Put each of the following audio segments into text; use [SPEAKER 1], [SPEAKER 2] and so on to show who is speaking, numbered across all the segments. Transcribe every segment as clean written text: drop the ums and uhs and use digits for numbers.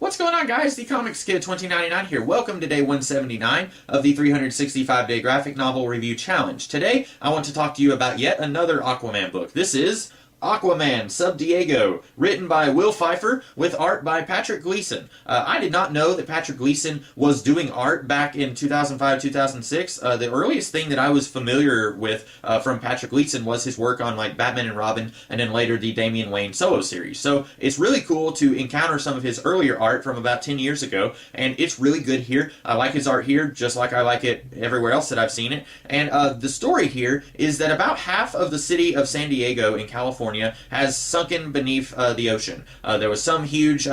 [SPEAKER 1] What's going on, guys? The Comics Kid 2099 here. Welcome to day 179 of the 365-day graphic novel review challenge. Today, I want to talk to you about yet another Aquaman book. This is Aquaman, Sub Diego, written by Will Pfeiffer with art by Patrick Gleason. I did not know that Patrick Gleason was doing art back in 2005-2006. The earliest thing that I was familiar with from Patrick Gleason was his work on like Batman and Robin, and then later the Damian Wayne solo series. So it's really cool to encounter some of his earlier art from about 10 years ago, and it's really good here. I like his art here just like I like it everywhere else that I've seen it. And the story here is that about half of the city of San Diego in California has sunken beneath the ocean. There was some huge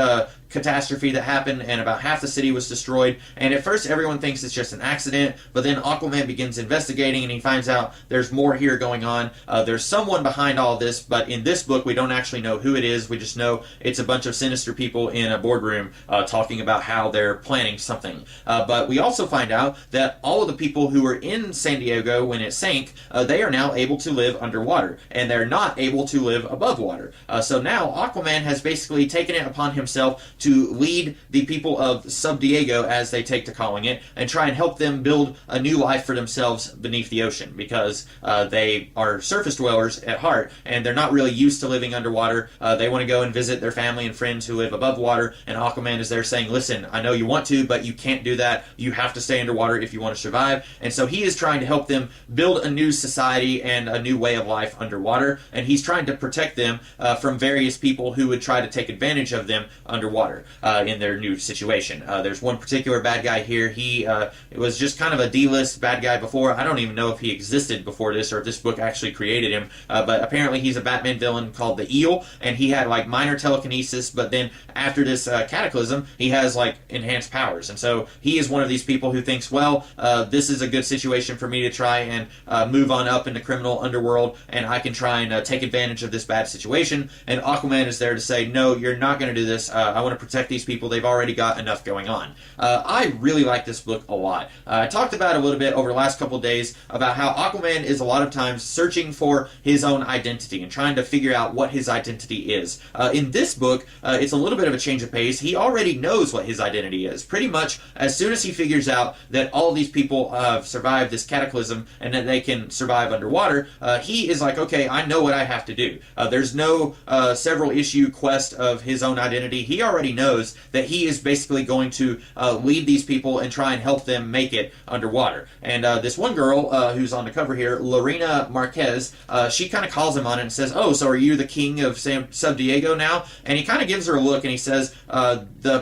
[SPEAKER 1] catastrophe that happened, and about half the city was destroyed. And at first everyone thinks it's just an accident, but then Aquaman begins investigating and he finds out there's more here going on. There's someone behind all this, but in this book we don't actually know who it is. We just know it's a bunch of sinister people in a boardroom talking about how they're planning something. But we also find out that all of the people who were in San Diego when it sank, they are now able to live underwater, and they're not able to live above water. So now Aquaman has basically taken it upon himself to lead the people of Sub Diego, as they take to calling it, and try and help them build a new life for themselves beneath the ocean, because they are surface dwellers at heart, and they're not really used to living underwater. They want to go and visit their family and friends who live above water, and Aquaman is there saying, listen, I know you want to, but you can't do that. You have to stay underwater if you want to survive. And so he is trying to help them build a new society and a new way of life underwater, and he's trying to protect them from various people who would try to take advantage of them underwater in their new situation. There's one particular bad guy here. He was just kind of a D-list bad guy before. I don't even know if he existed before this or if this book actually created him, but apparently he's a Batman villain called the Eel, and he had like minor telekinesis, but then after this cataclysm, he has like enhanced powers. And so he is one of these people who thinks, well, this is a good situation for me to try and move on up in the criminal underworld, and I can try and take advantage of this bad situation. And Aquaman is there to say, no, you're not going to do this. I want to protect these people. They've already got enough going on. I really like this book a lot. I talked about it a little bit over the last couple of days about how Aquaman is a lot of times searching for his own identity and trying to figure out what his identity is. In this book, it's a little bit of a change of pace. He already knows what his identity is. Pretty much as soon as he figures out that all these people have survived this cataclysm and that they can survive underwater, he is like, okay, I know what I have to do. There's no several issue quest of his own identity. He already knows that he is basically going to lead these people and try and help them make it underwater. And this one girl who's on the cover here, Lorena Marquez, she kind of calls him on it and says, oh, so are you the king of Sub Diego now? And he kind of gives her a look and he says,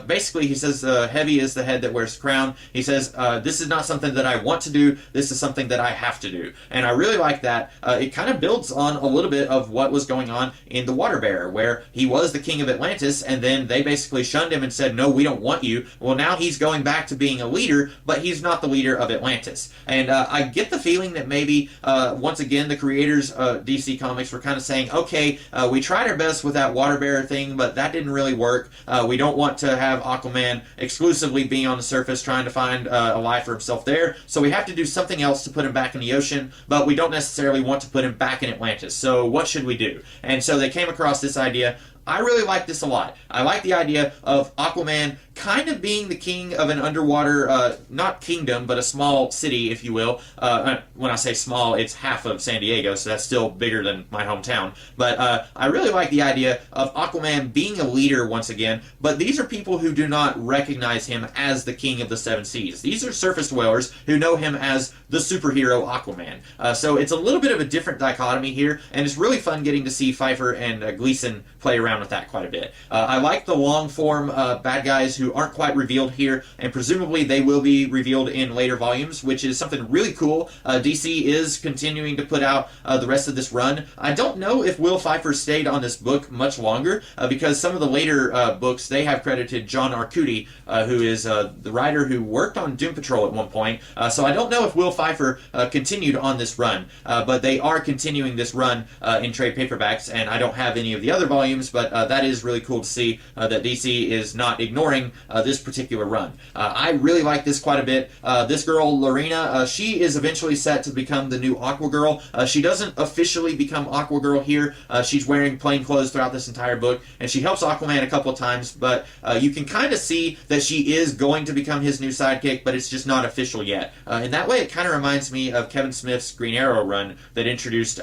[SPEAKER 1] basically he says, heavy is the head that wears the crown. He says, this is not something that I want to do, this is something that I have to do. And I really like that. It kind of builds on a little bit of what was going on in The Water Bearer, where he was the king of Atlantis, and then they basically shunned him and said, no, we don't want you. Well, now he's going back to being a leader, but he's not the leader of Atlantis. And I get the feeling that maybe, once again, the creators of DC Comics were kind of saying, okay, we tried our best with that Water Bearer thing, but that didn't really work. We don't want to have Aquaman exclusively being on the surface trying to find a life for himself there, so we have to do something else to put him back in the ocean, but we don't necessarily want to put him back in Atlantis. So what should we do? And so they came across this idea. I really like this a lot. I like the idea of Aquaman kind of being the king of an underwater, not kingdom, but a small city, if you will. When I say small, it's half of San Diego, so that's still bigger than my hometown. But I really like the idea of Aquaman being a leader once again, but these are people who do not recognize him as the king of the seven seas. These are surface dwellers who know him as the superhero Aquaman. So it's a little bit of a different dichotomy here, and it's really fun getting to see Pfeiffer and Gleason play around with that quite a bit. I like the long-form bad guys who aren't quite revealed here, and presumably they will be revealed in later volumes, which is something really cool. DC is continuing to put out the rest of this run. I don't know if Will Pfeiffer stayed on this book much longer, because some of the later books, they have credited John Arcudi, who is the writer who worked on Doom Patrol at one point. So I don't know if Will Pfeiffer continued on this run, but they are continuing this run in trade paperbacks, and I don't have any of the other volumes, but that is really cool to see that DC is not ignoring this particular run. I really like this quite a bit. This girl, Lorena, she is eventually set to become the new Aqua Girl. She doesn't officially become Aqua Girl here. She's wearing plain clothes throughout this entire book, and she helps Aquaman a couple of times, but you can kind of see that she is going to become his new sidekick, but it's just not official yet. In that way, it kind of reminds me of Kevin Smith's Green Arrow run that introduced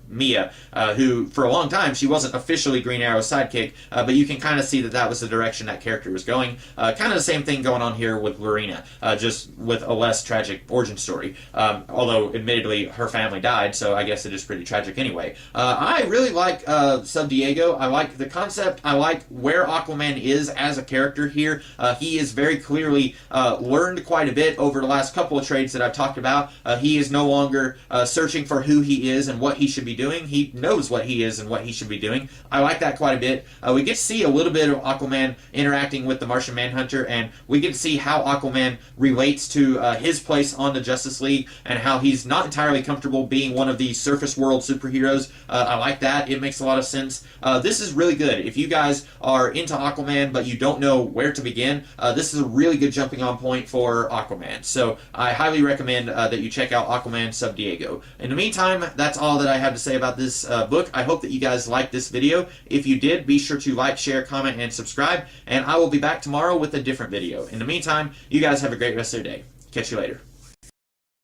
[SPEAKER 1] Mia, who for a long time, she wasn't officially Green Arrow's sidekick, but you can kind of see that that was the direction that character was going. Kind of the same thing going on here with Lorena, just with a less tragic origin story. Although, admittedly, her family died, so I guess it is pretty tragic anyway. I really like Sub Diego. I like the concept. I like where Aquaman is as a character here. He is very clearly learned quite a bit over the last couple of trades that I've talked about. He is no longer searching for who he is and what he should be doing. He knows what he is and what he should be doing. I like that quite a bit. We get to see a little bit of Aquaman interacting with the Martian Manhunter, and we get to see how Aquaman relates to his place on the Justice League and how he's not entirely comfortable being one of these surface world superheroes. I like that. It makes a lot of sense. This is really good. If you guys are into Aquaman but you don't know where to begin, this is a really good jumping on point for Aquaman. So I highly recommend that you check out Aquaman Sub Diego. In the meantime, that's all that I have to say about this book. I hope that you guys liked this video. If you did, be sure to like, share, comment, and subscribe, and I will be back tomorrow with a different video. In the meantime, you guys have a great rest of your day. Catch you later.